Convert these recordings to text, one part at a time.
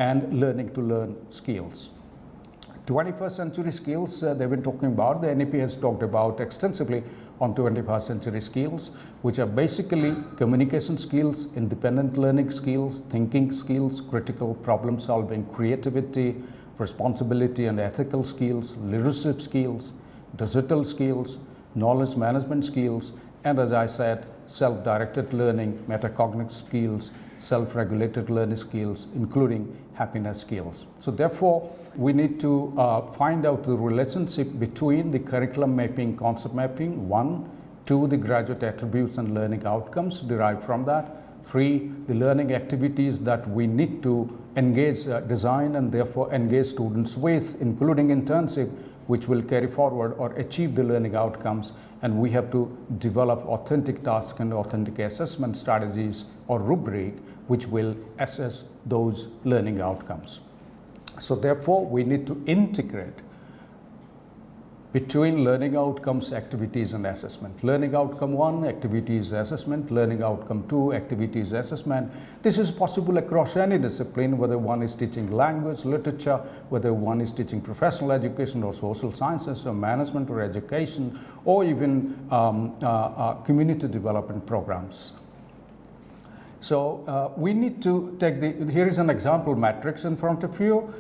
and learning to learn skills. 21st century skills they've been talking about. The NEP has talked about extensively on 21st century skills, which are basically communication skills, independent learning skills, thinking skills, critical problem solving, creativity, responsibility and ethical skills, leadership skills, digital skills, knowledge management skills, and as I said, self-directed learning, metacognitive skills, self-regulated learning skills, including happiness skills. So therefore, we need to find out the relationship between the curriculum mapping, concept mapping, 1, 2, the graduate attributes and learning outcomes derived from that, 3, the learning activities that we need to engage, design and therefore engage students with, including internship, which will carry forward or achieve the learning outcomes, and we have to develop authentic task and authentic assessment strategies or rubric which will assess those learning outcomes. So therefore, we need to integrate between learning outcomes, activities and assessment. Learning outcome 1, activities assessment. Learning outcome 2, activities assessment. This is possible across any discipline, whether one is teaching language, literature, whether one is teaching professional education or social sciences or management or education, or even community development programs. So we need to take here is an example matrix in front of you.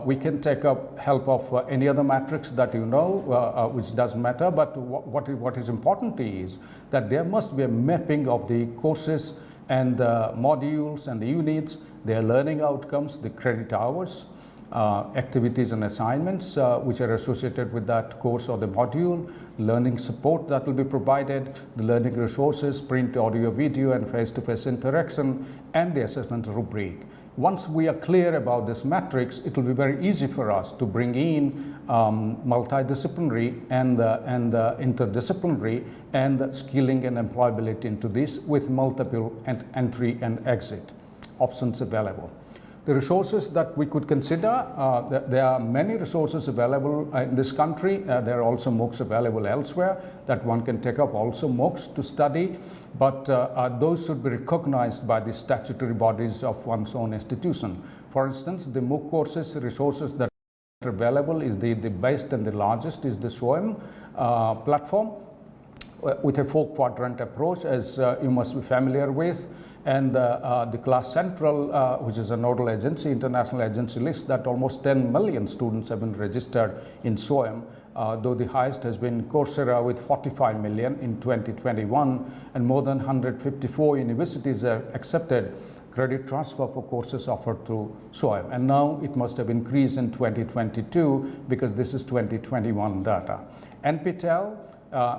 We can take up help of any other matrix that you know, which doesn't matter, but what is important is that there must be a mapping of the courses and the modules and the units, their learning outcomes, the credit hours, activities and assignments which are associated with that course or the module, learning support that will be provided, the learning resources, print, audio, video and face-to-face interaction, and the assessment rubric. Once we are clear about this matrix, it will be very easy for us to bring in multidisciplinary and interdisciplinary and skilling and employability into this with multiple entry and exit options available. The resources that we could consider, there are many resources available in this country. There are also MOOCs available elsewhere that one can take up also MOOCs to study, but those should be recognized by the statutory bodies of one's own institution. For instance, the MOOC courses resources that are available is the best and the largest is the SWOYM platform with a 4-quadrant approach, as you must be familiar with. And the Class Central, which is a nodal agency, international agency, lists that almost 10 million students have been registered in SWOYM, though the highest has been Coursera with 45 million in 2021, and more than 154 universities have accepted credit transfer for courses offered through SWOYM. And now it must have increased in 2022 because this is 2021 data. NPTEL,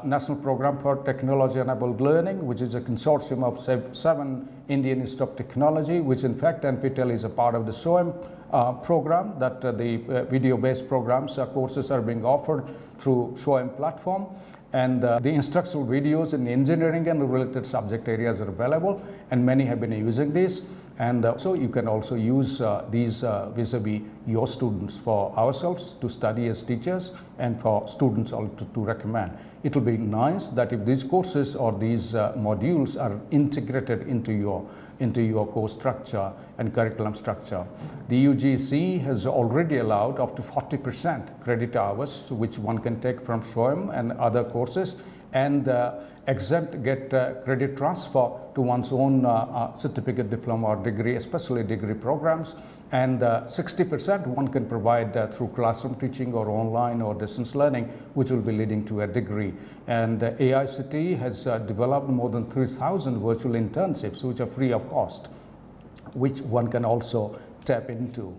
National Program for Technology-Enabled Learning, which is a consortium of 7 Indian Institute of Technology, which in fact NPTEL is a part of the SWOYM program, that the video-based programs, courses are being offered through SWOYM platform. And the instructional videos in engineering and related subject areas are available, and many have been using this. And so you can also use these vis-a-vis your students for ourselves to study as teachers and for students also to recommend. It will be nice that if these courses or these modules are integrated into your course structure and curriculum structure. The UGC has already allowed up to 40% credit hours, which one can take from SWOYM and other courses, and get credit transfer to one's own certificate, diploma or degree, especially degree programs. And 60% one can provide through classroom teaching or online or distance learning, which will be leading to a degree. And AICTE has developed more than 3,000 virtual internships, which are free of cost, which one can also tap into.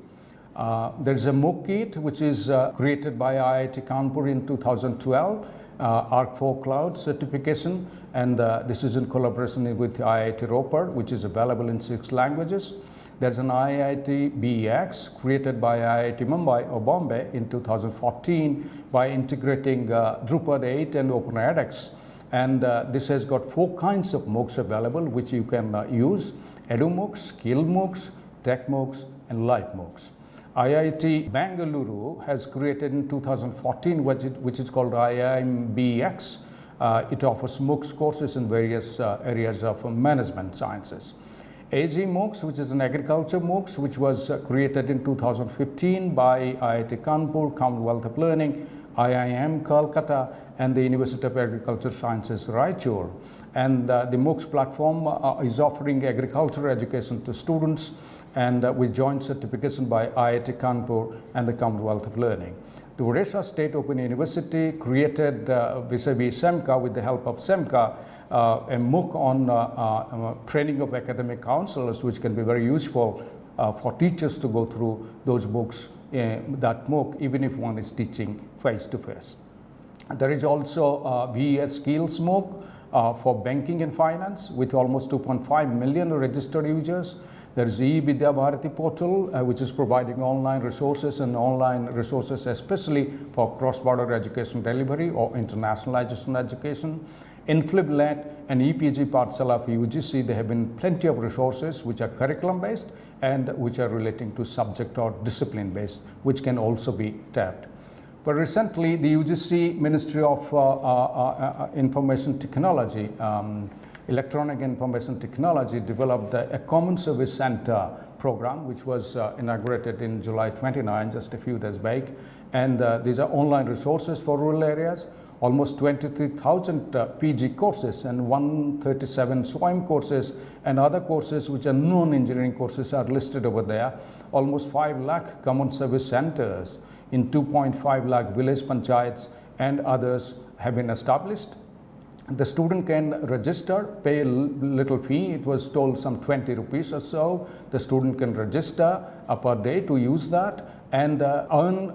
There is a MOOC kit, which is created by IIT Kanpur in 2012. ARC4 Cloud certification, and this is in collaboration with IIT Ropar, which is available in 6 languages. There's an IIT BEx created by IIT Mumbai or Bombay in 2014 by integrating Drupal 8 and OpenEdX. And this has got 4 kinds of MOOCs available, which you can use: EduMOOCs, Skill MOOCs, Tech MOOCs, and Live MOOCs. IIT Bangalore has created in 2014 which is called IIMBX. It offers MOOCs courses in various areas of management sciences. AG MOOCs, which is an agriculture MOOCs, which was created in 2015 by IIT Kanpur, Commonwealth of Learning, IIM Kolkata, and the University of Agricultural Sciences, Raichur. And the MOOCs platform is offering agricultural education to students, and with joint certification by IIT Kanpur and the Commonwealth of Learning. The Odisha State Open University created vis-a-vis SEMCA, with the help of SEMCA, a MOOC on training of academic counselors, which can be very useful for teachers to go through those books, that MOOC, even if one is teaching face-to-face. There is also VES Skills MOOC for banking and finance, with almost 2.5 million registered users. There is e-Vidya Bharati portal, which is providing online resources especially for cross-border education delivery or internationalization education. InflibNet and EPG Pathshala for UGC, there have been plenty of resources which are curriculum-based and which are relating to subject or discipline-based, which can also be tapped. But recently, the UGC Ministry of Information Technology, Electronic Information Technology, developed a Common Service Center program, which was inaugurated in July 29, just a few days back. And these are online resources for rural areas. Almost 23,000 PG courses and 137 SWAYAM courses and other courses which are non-engineering courses are listed over there. Almost 5 lakh common service centers in 2.5 lakh village panchayats and others have been established. The student can register, pay a little fee. It was told some 20 rupees or so. The student can register per day to use that and earn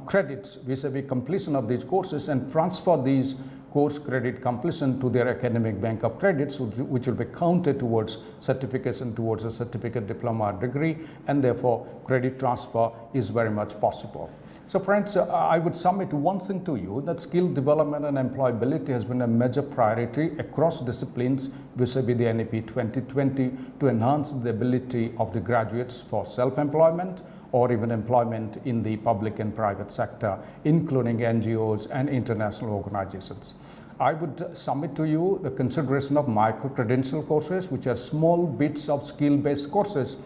credits vis-a-vis completion of these courses and transfer these course credit completion to their academic bank of credits, which will be counted towards certification, towards a certificate, diploma, or degree, and therefore credit transfer is very much possible. So friends, I would submit one thing to you, that skill development and employability has been a major priority across disciplines vis-a-vis the NEP 2020 to enhance the ability of the graduates for self-employment or even employment in the public and private sector, including NGOs and international organizations. I would submit to you the consideration of micro-credential courses, which are small bits of skill-based courses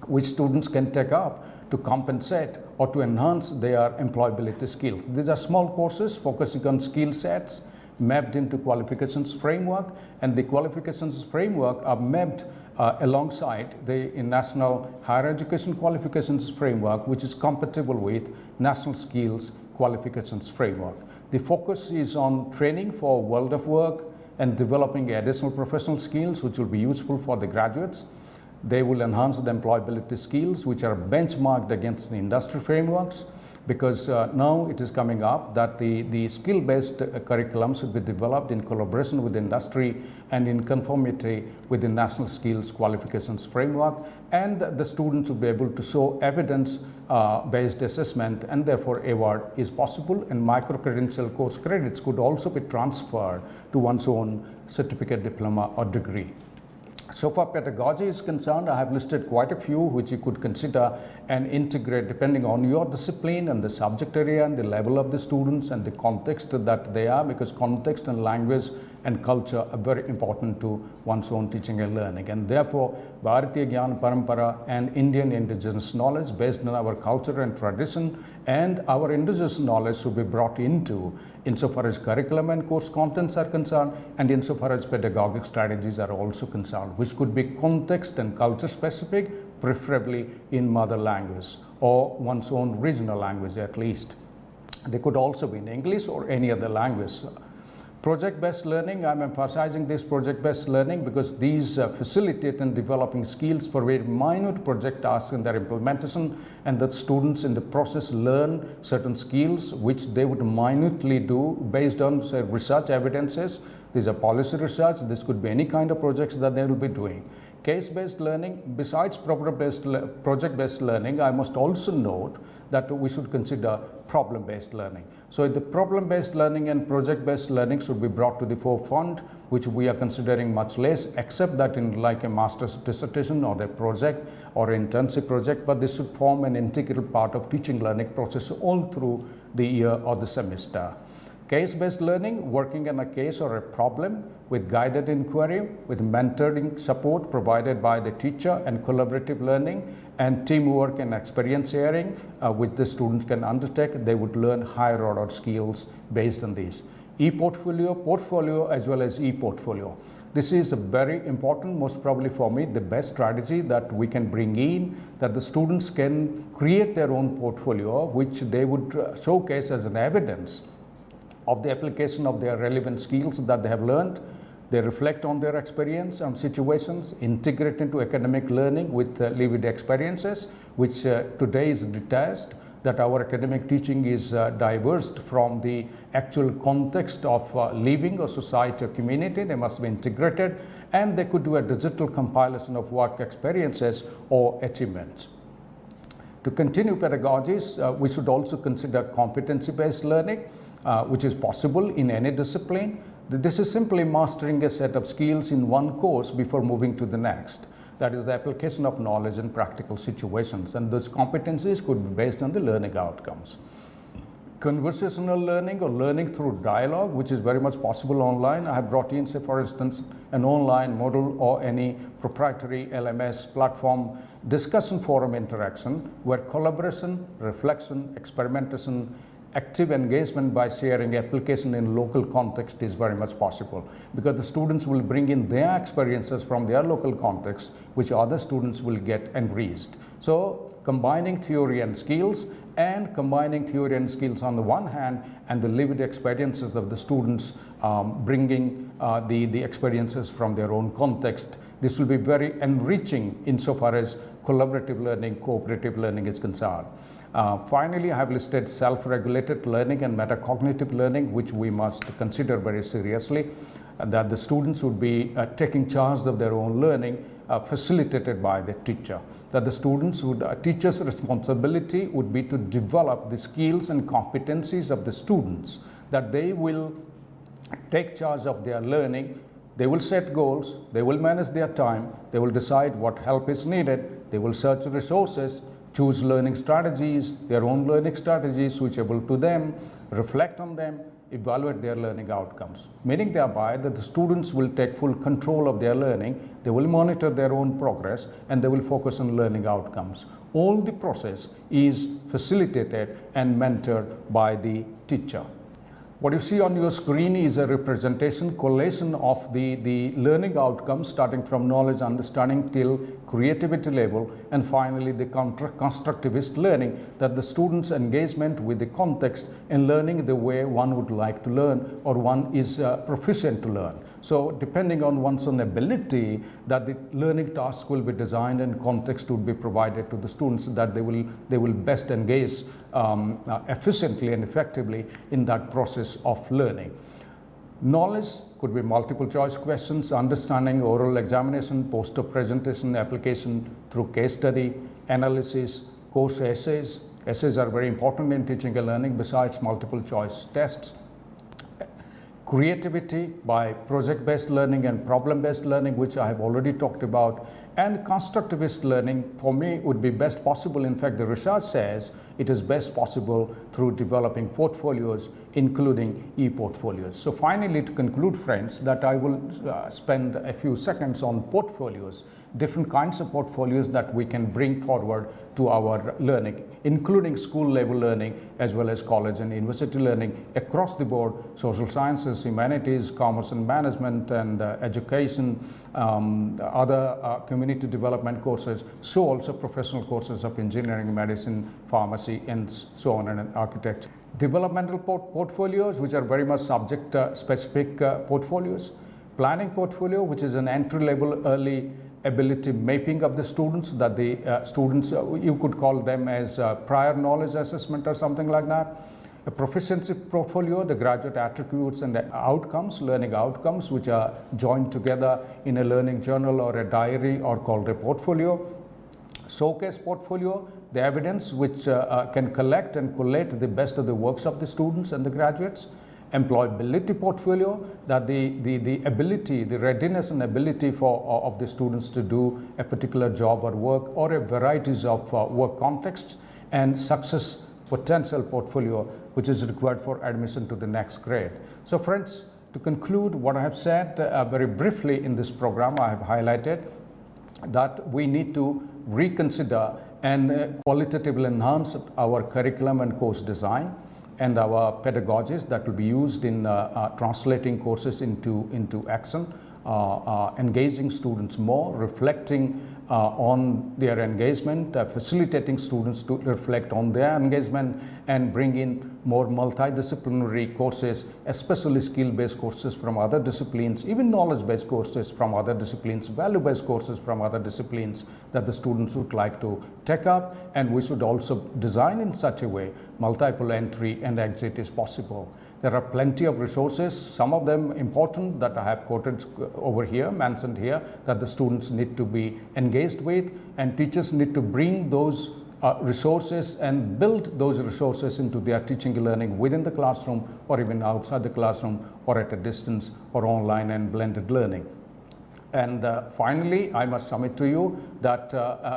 which students can take up to compensate or to enhance their employability skills. These are small courses focusing on skill sets mapped into qualifications framework, and the qualifications framework are mapped alongside the National Higher Education Qualifications Framework, which is compatible with National Skills Qualifications Framework. The focus is on training for world of work and developing additional professional skills which will be useful for the graduates. They will enhance the employability skills which are benchmarked against the industry frameworks, because now it is coming up that the skill-based curriculum should be developed in collaboration with industry and in conformity with the National Skills Qualifications Framework, and the students will be able to show evidence-based assessment, and therefore award is possible, and micro-credential course credits could also be transferred to one's own certificate, diploma or degree. So far pedagogy is concerned, I have listed quite a few which you could consider and integrate depending on your discipline and the subject area and the level of the students and the context that they are, because context and language and culture are very important to one's own teaching and learning. And therefore, Bharatiya Gyan Parampara and Indian indigenous knowledge based on our culture and tradition and our indigenous knowledge should be brought into insofar as curriculum and course contents are concerned, and insofar as pedagogic strategies are also concerned, which could be context and culture specific, preferably in mother language or one's own regional language at least. They could also be in English or any other language. Project-based learning, I'm emphasizing this project-based learning because these facilitate in developing skills for very minute project tasks and their implementation, and that students in the process learn certain skills which they would minutely do based on, say, research evidences. These are policy research, this could be any kind of projects that they will be doing. Case-based learning, besides project-based learning, I must also note that we should consider problem-based learning. So the problem-based learning and project-based learning should be brought to the forefront, which we are considering much less, except that in like a master's dissertation or a project or internship project, but this should form an integral part of teaching learning process all through the year or the semester. Case-based learning, working in a case or a problem with guided inquiry, with mentoring support provided by the teacher, and collaborative learning and teamwork and experience sharing, which the students can undertake. They would learn higher order skills based on these. E-portfolio, portfolio as well as e-portfolio. This is a very important, most probably for me, the best strategy that we can bring in, that the students can create their own portfolio, which they would showcase as an evidence of the application of their relevant skills that they have learned. They reflect on their experience and situations, integrate into academic learning with lived experiences, which today is detached, that our academic teaching is diverse from the actual context of living a society or community. They must be integrated, and they could do a digital compilation of work experiences or achievements. To continue pedagogies, we should also consider competency-based learning, which is possible in any discipline. This is simply mastering a set of skills in one course before moving to the next. That is the application of knowledge in practical situations, and those competencies could be based on the learning outcomes. Conversational learning or learning through dialogue, which is very much possible online. I have brought in, say for instance, an online model or any proprietary LMS platform discussion forum interaction where collaboration, reflection, experimentation, active engagement by sharing application in local context is very much possible, because the students will bring in their experiences from their local context, which other students will get enriched. So combining theory and skills, and combining theory and skills on the one hand, and the lived experiences of the students, bringing the experiences from their own context. This will be very enriching insofar as collaborative learning, cooperative learning is concerned. Finally, I have listed self-regulated learning and metacognitive learning, which we must consider very seriously, that the students would be taking charge of their own learning, facilitated by the teacher. That the students would, teacher's responsibility would be to develop the skills and competencies of the students, that they will take charge of their learning. They will set goals, they will manage their time, they will decide what help is needed, they will search resources, choose learning strategies, their own learning strategies suitable to them, reflect on them, evaluate their learning outcomes. Meaning thereby that the students will take full control of their learning, they will monitor their own progress, and they will focus on learning outcomes. All the process is facilitated and mentored by the teacher. What you see on your screen is a representation, collation of the learning outcomes, starting from knowledge, understanding till creativity level, and finally the constructivist learning, that the students' engagement with the context and learning the way one would like to learn or one is proficient to learn. So depending on one's own ability, that the learning task will be designed and context would be provided to the students, that they will best engage efficiently and effectively in that process of learning. Knowledge could be multiple choice questions, understanding, oral examination, poster presentation, application through case study, analysis, course essays. Essays are very important in teaching and learning besides multiple choice tests. Creativity by project-based learning and problem-based learning, which I have already talked about. And constructivist learning, for me, would be best possible. In fact, the research says it is best possible through developing portfolios, including e-portfolios. So finally, to conclude, friends, that I will spend a few seconds on portfolios, different kinds of portfolios that we can bring forward to our learning, including school level learning as well as college and university learning across the board: social sciences, humanities, commerce and management, and education, other community development courses, so also professional courses of engineering, medicine, pharmacy, and so on, and architecture. Developmental portfolios, which are very much subject specific portfolios. Planning portfolio, which is an entry level early ability mapping of the students, that the students, you could call them as prior knowledge assessment or something like that. A proficiency portfolio, the graduate attributes and the outcomes, learning outcomes, which are joined together in a learning journal or a diary or called a portfolio. Showcase portfolio, the evidence which can collect and collate the best of the works of the students and the graduates. Employability portfolio, that the ability, the readiness and ability of the students to do a particular job or work or a varieties of work contexts. And success potential portfolio which is required for admission to the next grade. So friends, to conclude what I have said very briefly in this program, I have highlighted that we need to reconsider and qualitatively enhance our curriculum and course design and our pedagogies that will be used in translating courses into action, engaging students more, reflecting on their engagement, facilitating students to reflect on their engagement, and bring in more multidisciplinary courses, especially skill-based courses from other disciplines, even knowledge-based courses from other disciplines, value-based courses from other disciplines that the students would like to take up. And we should also design in such a way multiple entry and exit is possible. There are plenty of resources, some of them important that I have quoted over here, mentioned here, that the students need to be engaged with, and teachers need to bring those resources and build those resources into their teaching and learning within the classroom or even outside the classroom or at a distance or online and blended learning. And finally, I must submit to you that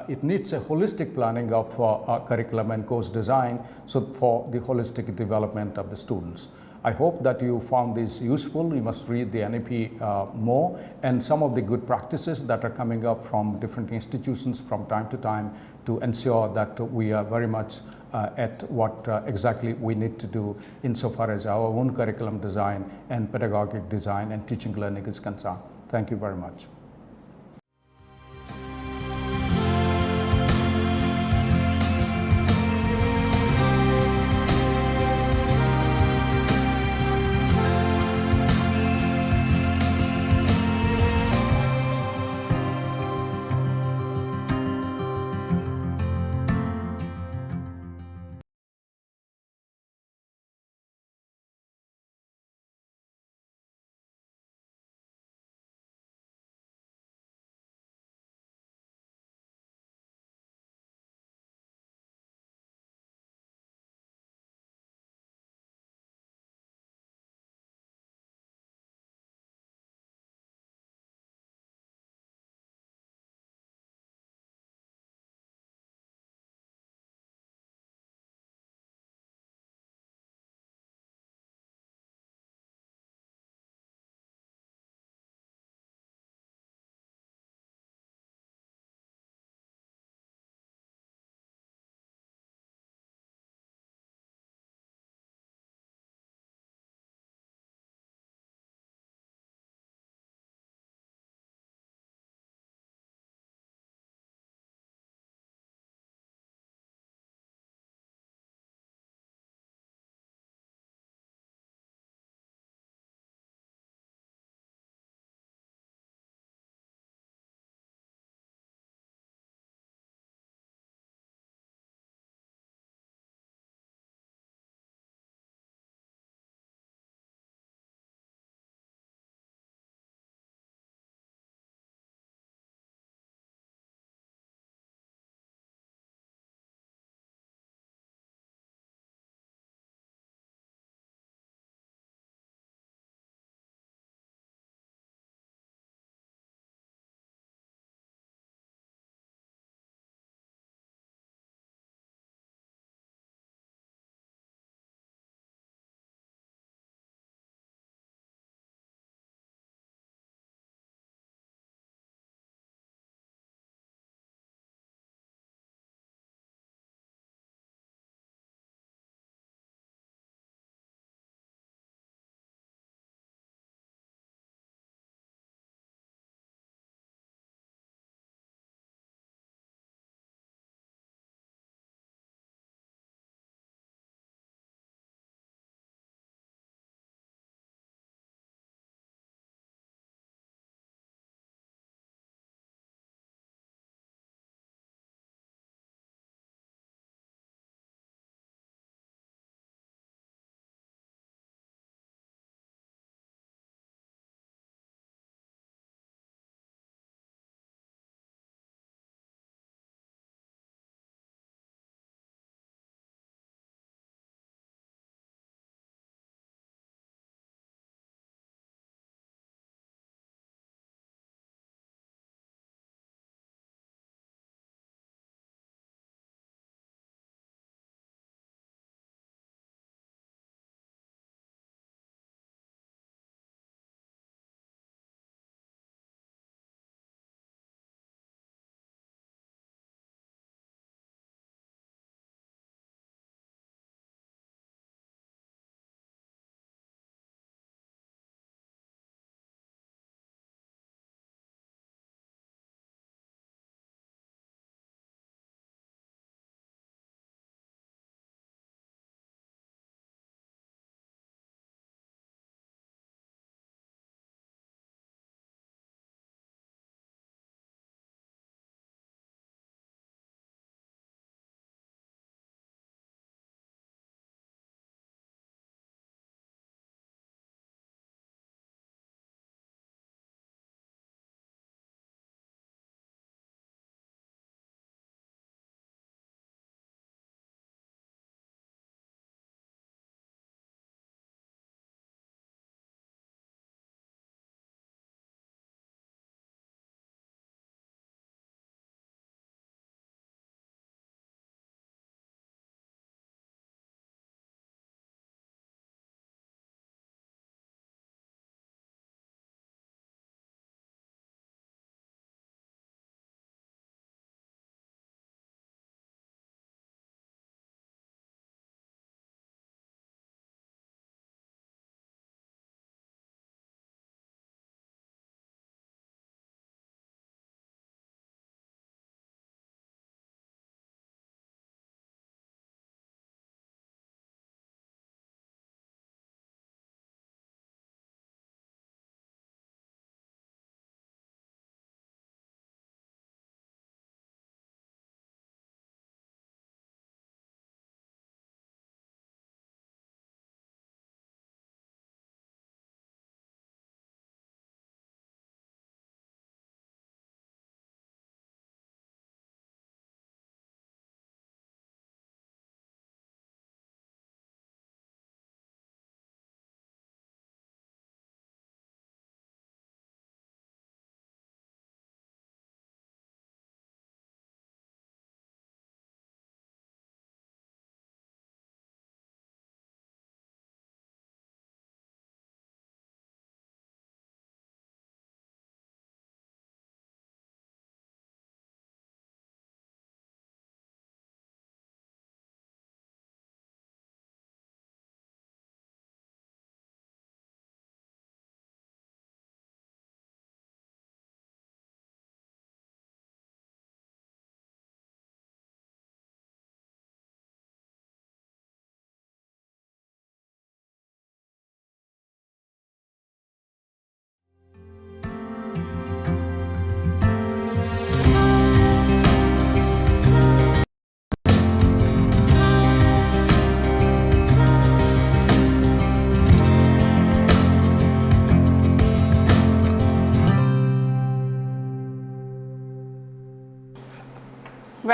it needs a holistic planning of curriculum and course design for the holistic development of the students. I hope that you found this useful. You must read the NEP more, and some of the good practices that are coming up from different institutions from time to time to ensure that we are very much at what exactly we need to do insofar as our own curriculum design and pedagogic design and teaching learning is concerned. Thank you very much.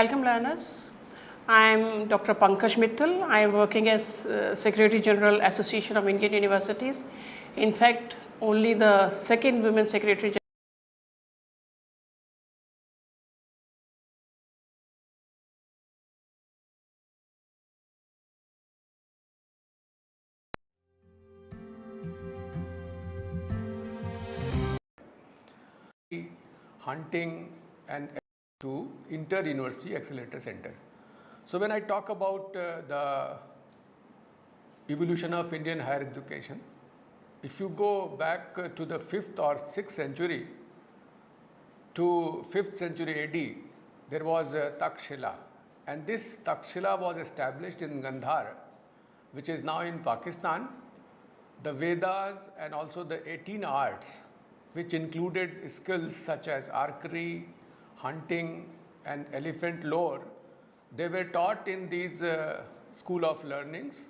Welcome learners. I am Dr. Pankaj Mittal. I am working as Secretary General Association of Indian Universities. In fact, only the second women Secretary hunting and to Inter-University Accelerator Center. So when I talk about the evolution of Indian higher education, if you go back to the 5th or 6th century to 5th century AD, there was Takshila, and this Takshila was established in Gandhar, which is now in Pakistan. The Vedas and also the 18 arts, which included skills such as archery, hunting and elephant lore, they were taught in these school of learnings,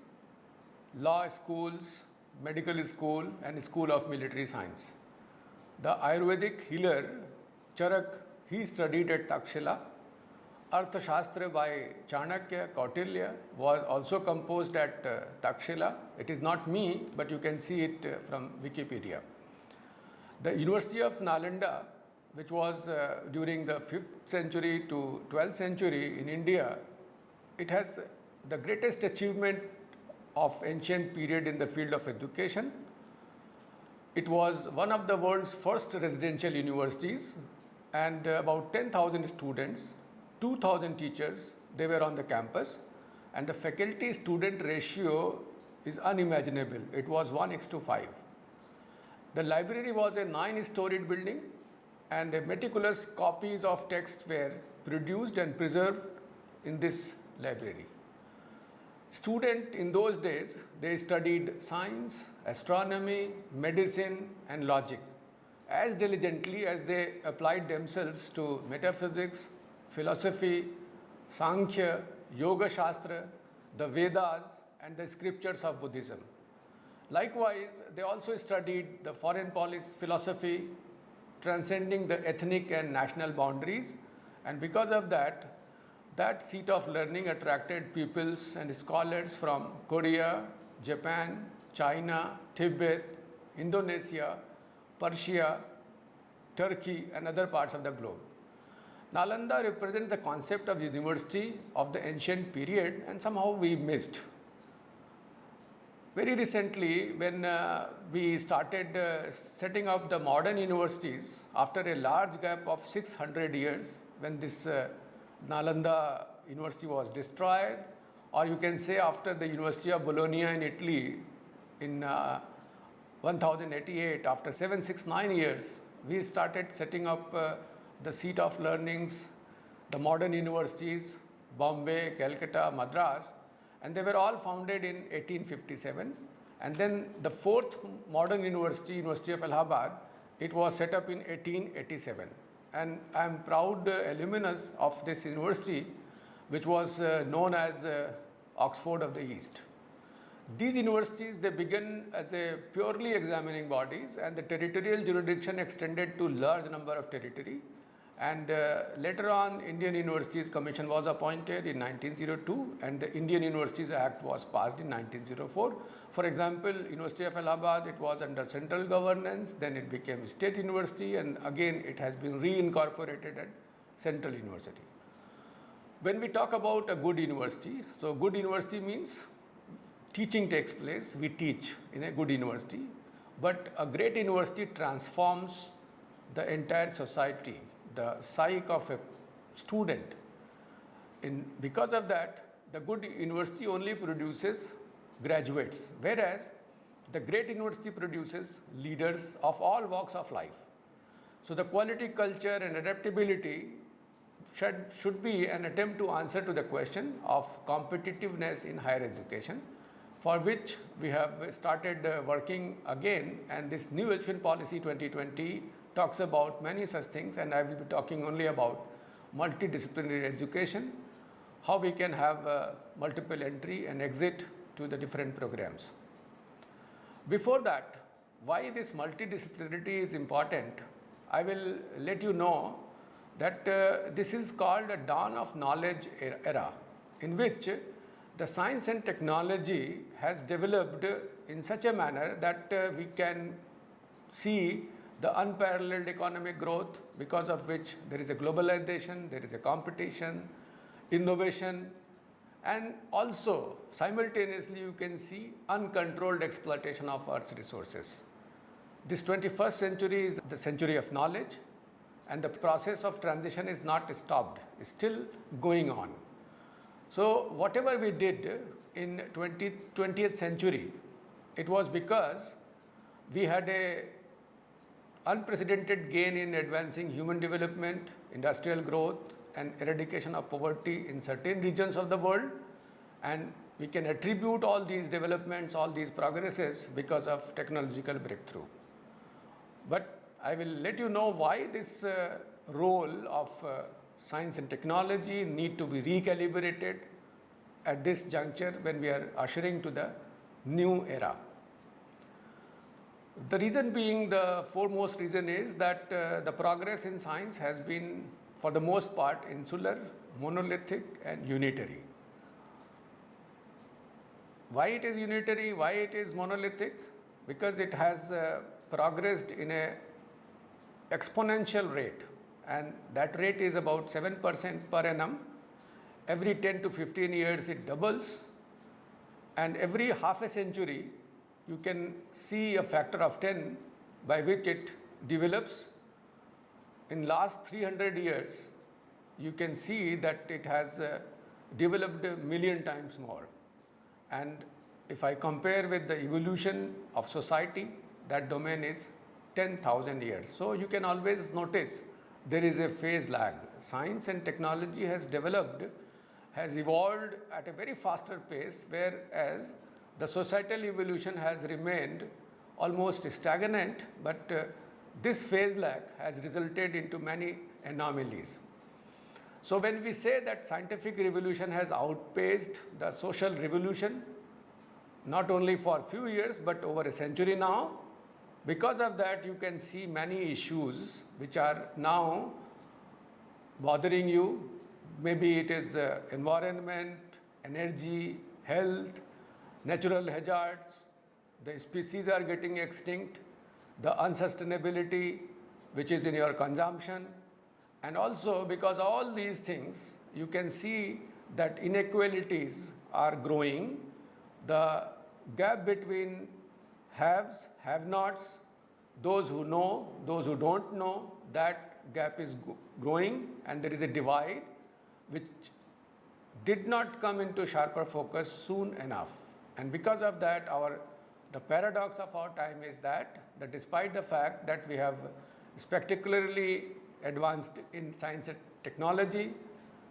law schools, medical school and school of military science. The Ayurvedic healer Charak, he studied at Takshila. Arthashastra by Chanakya, Kautilya was also composed at Takshila. It is not me, but you can see it from Wikipedia. The University of Nalanda, which was during the 5th century to 12th century in India, it has the greatest achievement of ancient period in the field of education. It was one of the world's first residential universities, and about 10,000 students, 2,000 teachers, they were on the campus, and the faculty student ratio is unimaginable. It was 1:5. The library was a 9-storied building, and meticulous copies of texts were produced and preserved in this library. Students in those days, they studied science, astronomy, medicine and logic as diligently as they applied themselves to metaphysics, philosophy, Sankhya, Yoga Shastra, the Vedas and the scriptures of Buddhism. Likewise, they also studied the foreign policy philosophy, transcending the ethnic and national boundaries, and because of that, that seat of learning attracted pupils and scholars from Korea, Japan, China, Tibet, Indonesia, Persia, Turkey and other parts of the globe. Nalanda represents the concept of university of the ancient period, and somehow we missed. Very recently, when we started setting up the modern universities, after a large gap of 600 years, when this Nalanda University was destroyed, or you can say after the University of Bologna in Italy in 1088, after 769 years, we started setting up the seat of learnings, the modern universities, Bombay, Calcutta, Madras, and they were all founded in 1857. And then the 4th modern university, University of Allahabad, it was set up in 1887. And I am proud alumnus of this university, which was known as Oxford of the East. These universities, they began as a purely examining bodies, and the territorial jurisdiction extended to large number of territory. And later on, Indian Universities Commission was appointed in 1902, and the Indian Universities Act was passed in 1904. For example, University of Allahabad, it was under central governance, then it became state university, and again it has been reincorporated at Central University. When we talk about a good university, so good university means teaching takes place, we teach in a good university, but a great university transforms the entire society, the psyche of a student. Because of that, the good university only produces graduates, whereas the great university produces leaders of all walks of life. So the quality, culture and adaptability should be an attempt to answer to the question of competitiveness in higher education, for which we have started working again, and this new education policy 2020 talks about many such things, and I will be talking only about multidisciplinary education, how we can have multiple entry and exit to the different programs. Before that, why this multidisciplinarity is important, I will let you know that this is called a dawn of knowledge era, in which the science and technology has developed in such a manner that we can see the unparalleled economic growth, because of which there is a globalization, there is a competition, innovation, and also simultaneously you can see uncontrolled exploitation of Earth's resources. This 21st century is the century of knowledge, and the process of transition is not stopped, it's still going on. So whatever we did in 20th century, it was because we had a unprecedented gain in advancing human development, industrial growth, and eradication of poverty in certain regions of the world, and we can attribute all these developments, all these progresses because of technological breakthrough. But I will let you know why this role of science and technology need to be recalibrated at this juncture when we are ushering to the new era. The reason being, the foremost reason is that the progress in science has been, for the most part, insular, monolithic, and unitary. Why it is unitary? Why it is monolithic? Because it has progressed in a exponential rate, and that rate is about 7% per annum. Every 10 to 15 years it doubles, and every half a century you can see a factor of 10 by which it develops. In last 300 years, you can see that it has developed a million times more. And if I compare with the evolution of society, that domain is 10,000 years. So you can always notice there is a phase lag. Science and technology has developed, has evolved at a very faster pace, whereas the societal evolution has remained almost stagnant, but this phase lag has resulted into many anomalies. So when we say that scientific revolution has outpaced the social revolution, not only for a few years but over a century now, because of that you can see many issues which are now bothering you. Maybe it is environment, energy, health, natural hazards, the species are getting extinct, the unsustainability which is in your consumption, and also because of all these things you can see that inequalities are growing. The gap between haves, have-nots, those who know, those who don't know, that gap is growing, and there is a divide which did not come into sharper focus soon enough. And because of that, the paradox of our time is that despite the fact that we have spectacularly advanced in science and technology,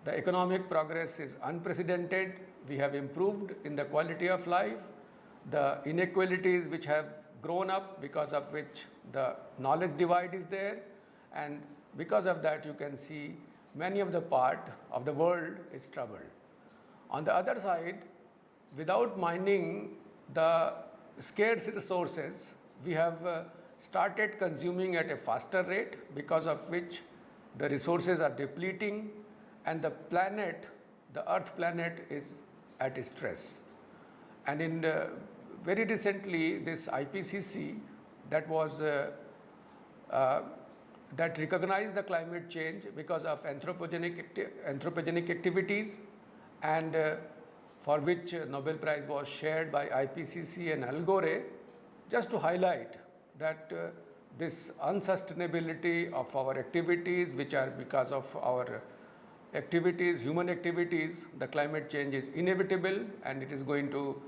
the economic progress is unprecedented, we have improved in the quality of life, the inequalities which have grown up, because of which the knowledge divide is there, and because of that you can see many of the part of the world is troubled. On the other side, without minding the scarce resources, we have started consuming at a faster rate, because of which the resources are depleting, and the planet, the Earth planet, is at stress. And in very recently, this IPCC that was that recognized the climate change because of anthropogenic activities, and for which Nobel Prize was shared by IPCC and Al Gore, just to highlight that this unsustainability of our activities, which are because of our activities, human activities, the climate change is inevitable, and it is going to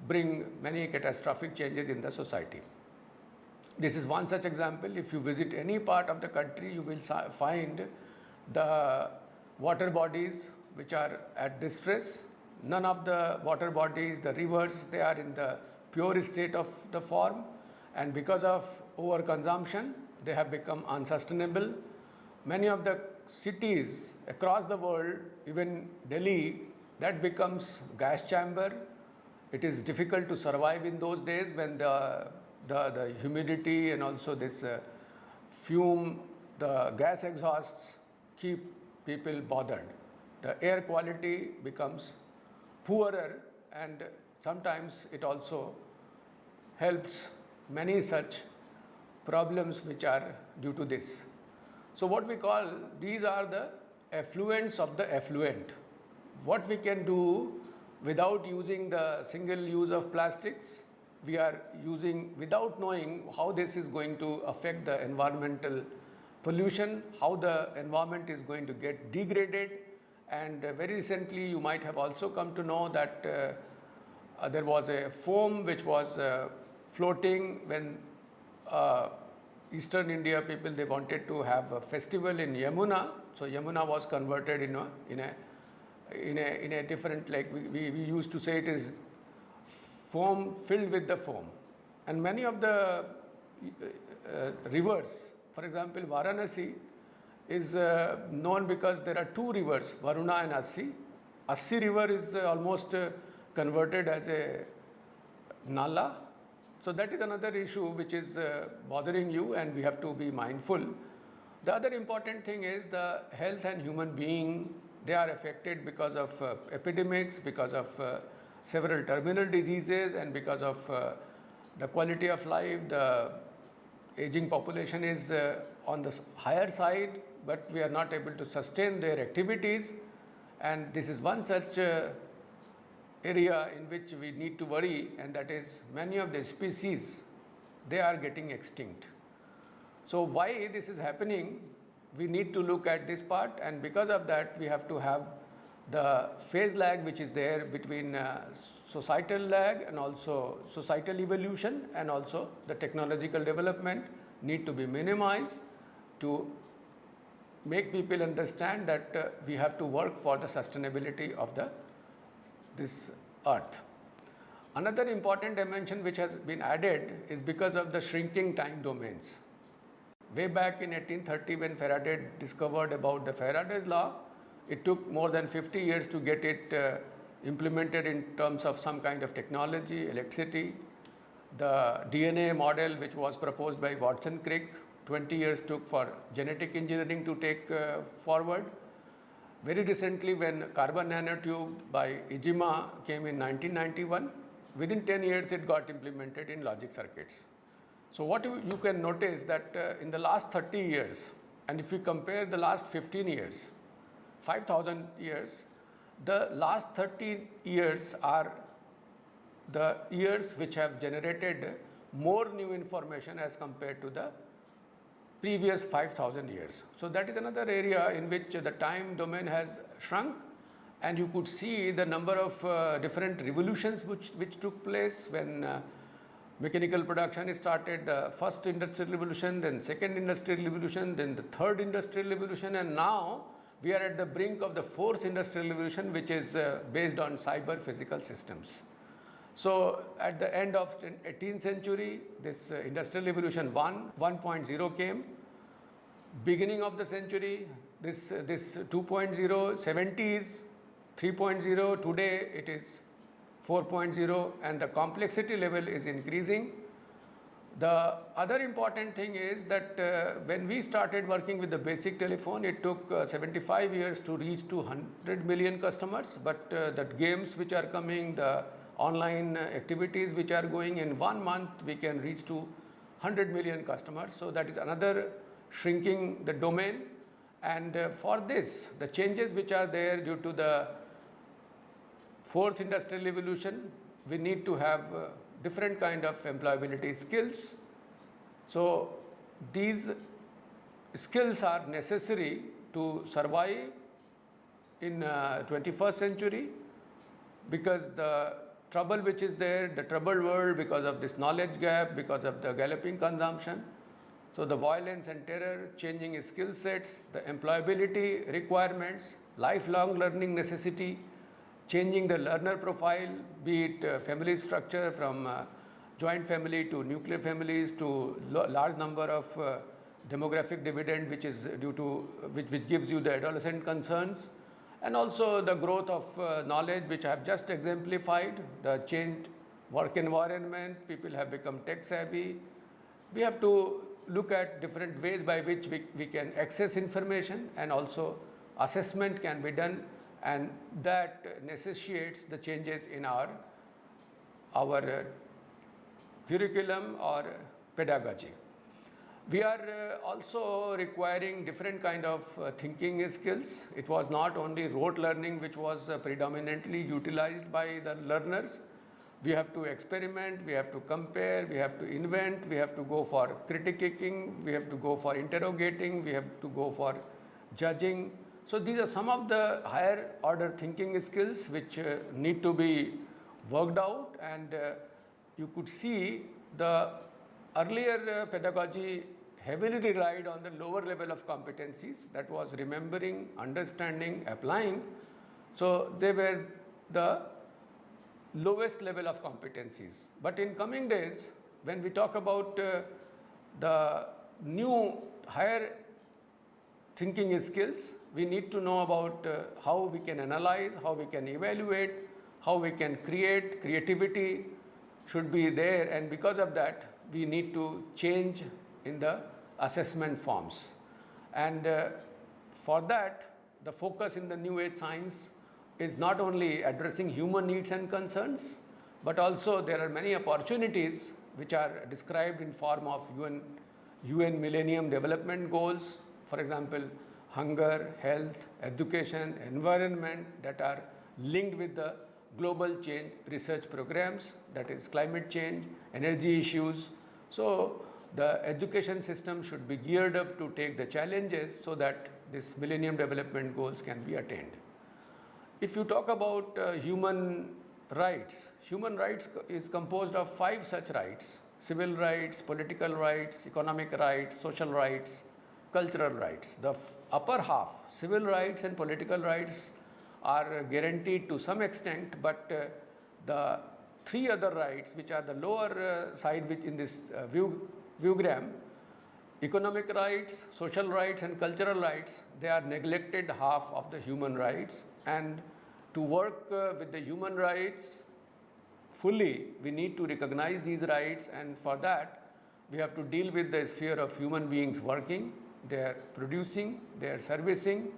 bring many catastrophic changes in the society. This is one such example. If you visit any part of the country, you will find the water bodies which are at distress. None of the water bodies, the rivers, they are in the pure state of the form, and because of overconsumption, they have become unsustainable. Many of the cities across the world, even Delhi, that becomes gas chamber. It is difficult to survive in those days when the humidity and also this fume, the gas exhausts keep people bothered. The air quality becomes poorer, and sometimes it also helps many such problems which are due to this. So what we call, these are the effluents of the effluent. What we can do without using the single use of plastics, we are using without knowing how this is going to affect the environmental pollution, how the environment is going to get degraded. And very recently you might have also come to know that there was a foam which was floating when Eastern India people, they wanted to have a festival in Yamuna. So Yamuna was converted in a different, like we used to say it is foam filled with the foam. And many of the rivers, for example, Varanasi is known because there are two rivers, Varuna and Assi. Assi river is almost converted as a nala. So that is another issue which is bothering you, and we have to be mindful. The other important thing is the health and human being, they are affected because of epidemics, because of several terminal diseases, and because of the quality of life. The aging population is on the higher side, but we are not able to sustain their activities, and this is one such area in which we need to worry, and that is many of the species, they are getting extinct. So why this is happening, we need to look at this part, and because of that we have to have the phase lag which is there between societal lag and also societal evolution, and also the technological development need to be minimized to make people understand that we have to work for the sustainability of this earth. Another important dimension which has been added is because of the shrinking time domains. Way back in 1830, when Faraday discovered about the Faraday's law, it took more than 50 years to get it implemented in terms of some kind of technology, electricity. The DNA model which was proposed by Watson Crick, 20 years took for genetic engineering to take forward. Very recently, when carbon nanotube by Ijima came in 1991, within 10 years it got implemented in logic circuits. So what you can notice that in the last 30 years, and if we compare the last 15 years, 5,000 years, the last 30 years are the years which have generated more new information as compared to the previous 5,000 years. So that is another area in which the time domain has shrunk, and you could see the number of different revolutions which took place when mechanical production started, the first industrial revolution, then second industrial revolution, then the third industrial revolution, and now we are at the brink of the fourth industrial revolution, which is based on cyber physical systems. So at the end of 18th century, this industrial revolution 1.0 came. Beginning of the century, this 2.0, 70s, 3.0, today it is 4.0, and the complexity level is increasing. The other important thing is that when we started working with the basic telephone, it took 75 years to reach to 100 million customers, but the games which are coming, the online activities which are going, in 1 month we can reach to 100 million customers. So that is another shrinking the domain, and for this, the changes which are there due to the fourth industrial revolution, we need to have different kind of employability skills. So these skills are necessary to survive in 21st century, because the trouble which is there, the troubled world because of this knowledge gap, because of the galloping consumption. So the violence and terror, changing skill sets, the employability requirements, lifelong learning necessity, changing the learner profile, be it family structure from joint family to nuclear families to large number of demographic dividend which is due to which gives you the adolescent concerns, and also the growth of knowledge which I have just exemplified, the changed work environment, people have become tech savvy. We have to look at different ways by which we can access information, and also assessment can be done, and that necessitates the changes in our curriculum or pedagogy. We are also requiring different kind of thinking skills. It was not only rote learning which was predominantly utilized by the learners. We have to experiment, we have to compare, we have to invent, we have to go for critiquing, we have to go for interrogating, we have to go for judging. So these are some of the higher order thinking skills which need to be worked out, and you could see the earlier pedagogy heavily relied on the lower level of competencies, that was remembering, understanding, applying. So they were the lowest level of competencies. But in coming days, when we talk about the new higher thinking skills, we need to know about how we can analyze, how we can evaluate, how we can create. Creativity should be there, and because of that, we need to change in the assessment forms. And for that, the focus in the new age science is not only addressing human needs and concerns, but also there are many opportunities which are described in form of UN Millennium Development Goals, for example, hunger, health, education, environment, that are linked with the global change research programs, that is climate change, energy issues. So the education system should be geared up to take the challenges so that this Millennium Development Goals can be attained. If you talk about human rights is composed of 5 such rights: civil rights, political rights, economic rights, social rights, cultural rights. The upper half, civil rights and political rights, are guaranteed to some extent, but the 3 other rights, which are the lower side which in this viewgram, economic rights, social rights and cultural rights, they are neglected half of the human rights. And to work with the human rights fully, we need to recognize these rights, and for that we have to deal with the sphere of human beings working, their producing, their servicing,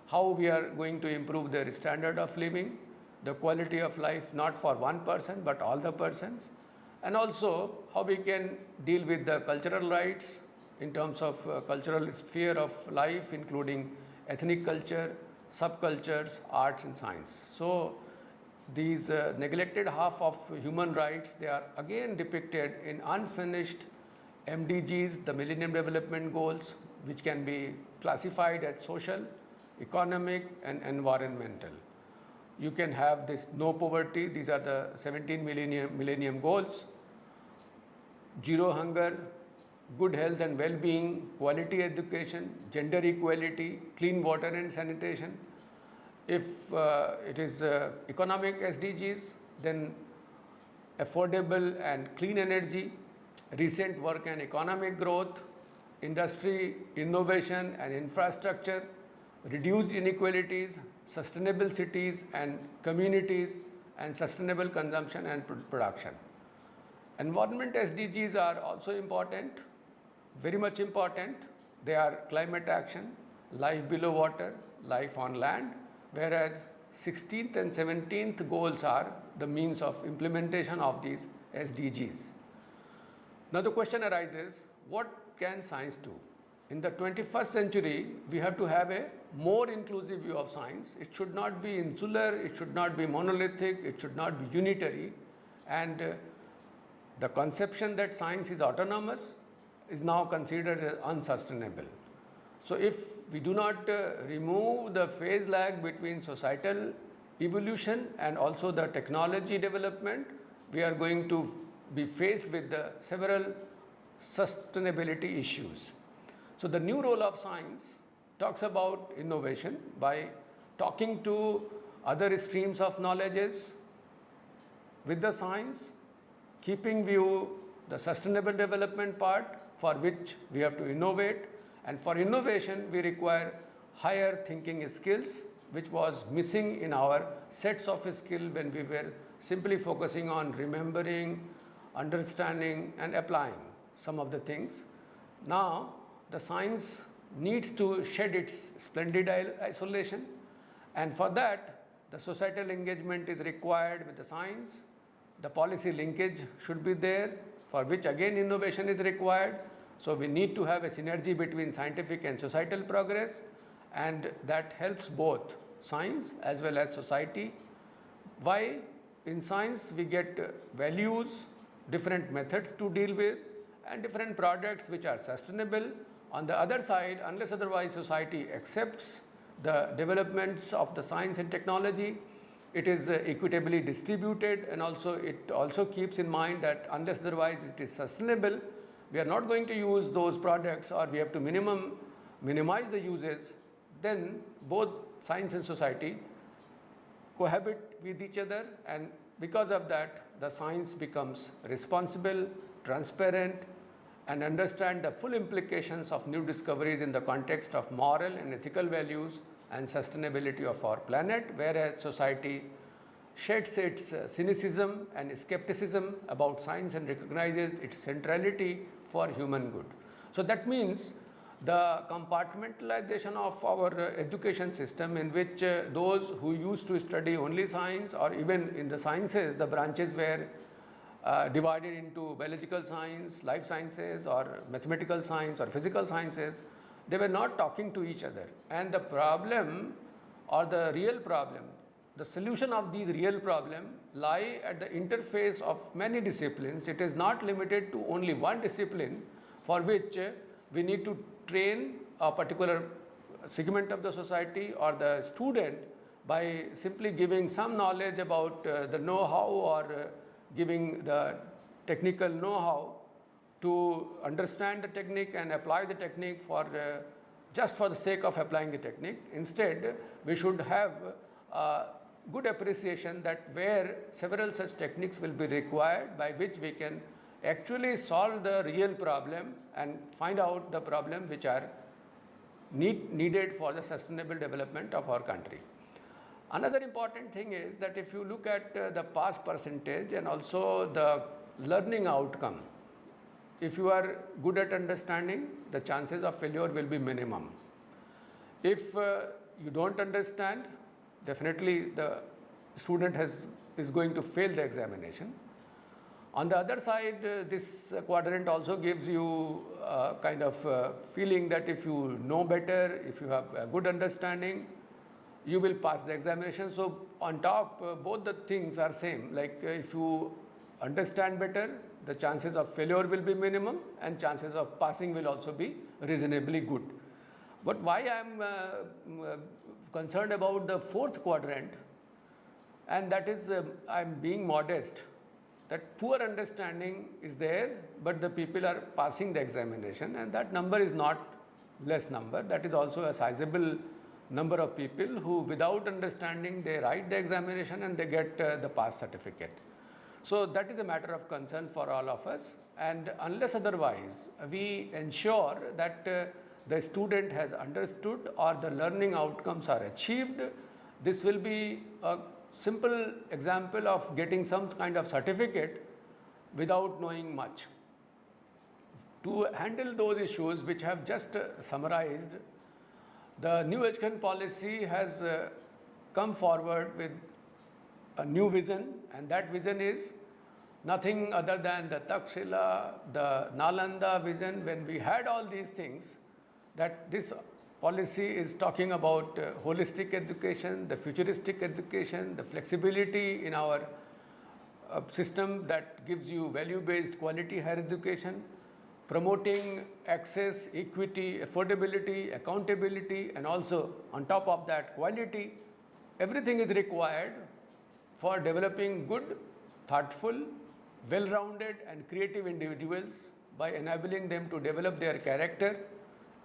how we are going to improve their standard of living, the quality of life, not for one person but all the persons, and also how we can deal with the cultural rights in terms of cultural sphere of life, including ethnic culture, subcultures, arts and science. So these neglected half of human rights, they are again depicted in unfinished MDGs, the Millennium Development Goals, which can be classified as social, economic and environmental. You can have this no poverty, these are the 17 millennium goals, zero hunger, good health and well-being, quality education, gender equality, clean water and sanitation. If it is economic SDGs, then affordable and clean energy, recent work and economic growth, industry, innovation and infrastructure, reduced inequalities, sustainable cities and communities, and sustainable consumption and production. Environment SDGs are also important, very much important. They are climate action, life below water, life on land, whereas 16th and 17th goals are the means of implementation of these SDGs. Now the question arises, what can science do? In the 21st century, we have to have a more inclusive view of science. It should not be insular, it should not be monolithic, it should not be unitary. And the conception that science is autonomous is now considered as unsustainable. So if we do not remove the phase lag between societal evolution and also the technology development, we are going to be faced with the several sustainability issues. So the new role of science talks about innovation by talking to other streams of knowledges with the science, keeping view the sustainable development part, for which we have to innovate, and for innovation we require higher thinking skills, which was missing in our sets of skill when we were simply focusing on remembering, understanding and applying some of the things. Now, the science needs to shed its splendid isolation, and for that, the societal engagement is required with the science. The policy linkage should be there, for which again innovation is required. So, we need to have a synergy between scientific and societal progress, and that helps both science as well as society. Why? In science, we get values, different methods to deal with, and different products which are sustainable. On the other side, unless otherwise society accepts the developments of the science and technology, it is equitably distributed, and also it also keeps in mind that unless otherwise it is sustainable, we are not going to use those products, or we have to minimize the uses. Then both science and society cohabit with each other, and because of that, the science becomes responsible, transparent, and understand the full implications of new discoveries in the context of moral and ethical values and sustainability of our planet, whereas society sheds its cynicism and skepticism about science and recognizes its centrality for human good. So that means the compartmentalization of our education system, in which those who used to study only science, or even in the sciences, the branches were divided into biological science, life sciences, or mathematical science, or physical sciences, they were not talking to each other. And the problem, or the real problem, the solution of these real problems lie at the interface of many disciplines. It is not limited to only one discipline, for which we need to train a particular segment of the society or the student by simply giving some knowledge about the know-how, or giving the technical know-how to understand the technique and apply the technique for just for the sake of applying the technique. Instead, we should have good appreciation that where several such techniques will be required, by which we can actually solve the real problem and find out the problems which are needed for the sustainable development of our country. Another important thing is that if you look at the pass percentage and also the learning outcome, if you are good at understanding, the chances of failure will be minimum. If you don't understand, definitely the student is going to fail the examination. On the other side, this quadrant also gives you a kind of feeling that if you know better, if you have a good understanding, you will pass the examination. So on top, both the things are same. Like if you understand better, the chances of failure will be minimum, and chances of passing will also be reasonably good. But why I am concerned about the fourth quadrant, and that is I am being modest, that poor understanding is there, but the people are passing the examination, and that number is not less number. That is also a sizable number of people who, without understanding, they write the examination and they get the pass certificate. So that is a matter of concern for all of us, and unless otherwise we ensure that the student has understood or the learning outcomes are achieved, this will be a simple example of getting some kind of certificate without knowing much. To handle those issues which I have just summarized, the new education policy has come forward with a new vision, and that vision is nothing other than the Takshila, the Nalanda vision. When we had all these things, that this policy is talking about holistic education, the futuristic education, the flexibility in our system that gives you value-based quality higher education, promoting access, equity, affordability, accountability, and also on top of that quality. Everything is required for developing good, thoughtful, well-rounded and creative individuals by enabling them to develop their character,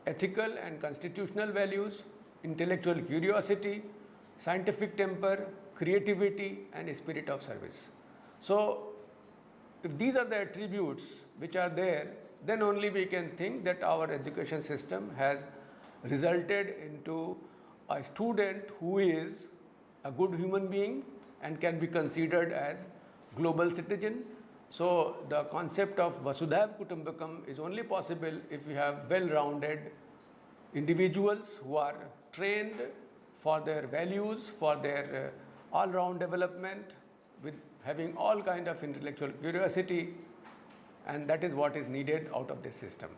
ethical and constitutional values, intellectual curiosity, scientific temper, creativity, and spirit of service. So, if these are the attributes which are there, then only we can think that our education system has resulted into a student who is a good human being and can be considered as global citizen, So the concept of Vasudhaiva Kutumbakam is only possible if we have well-rounded individuals who are trained for their values, for their all-round development, with having all kind of intellectual curiosity, and that is what is needed out of this system.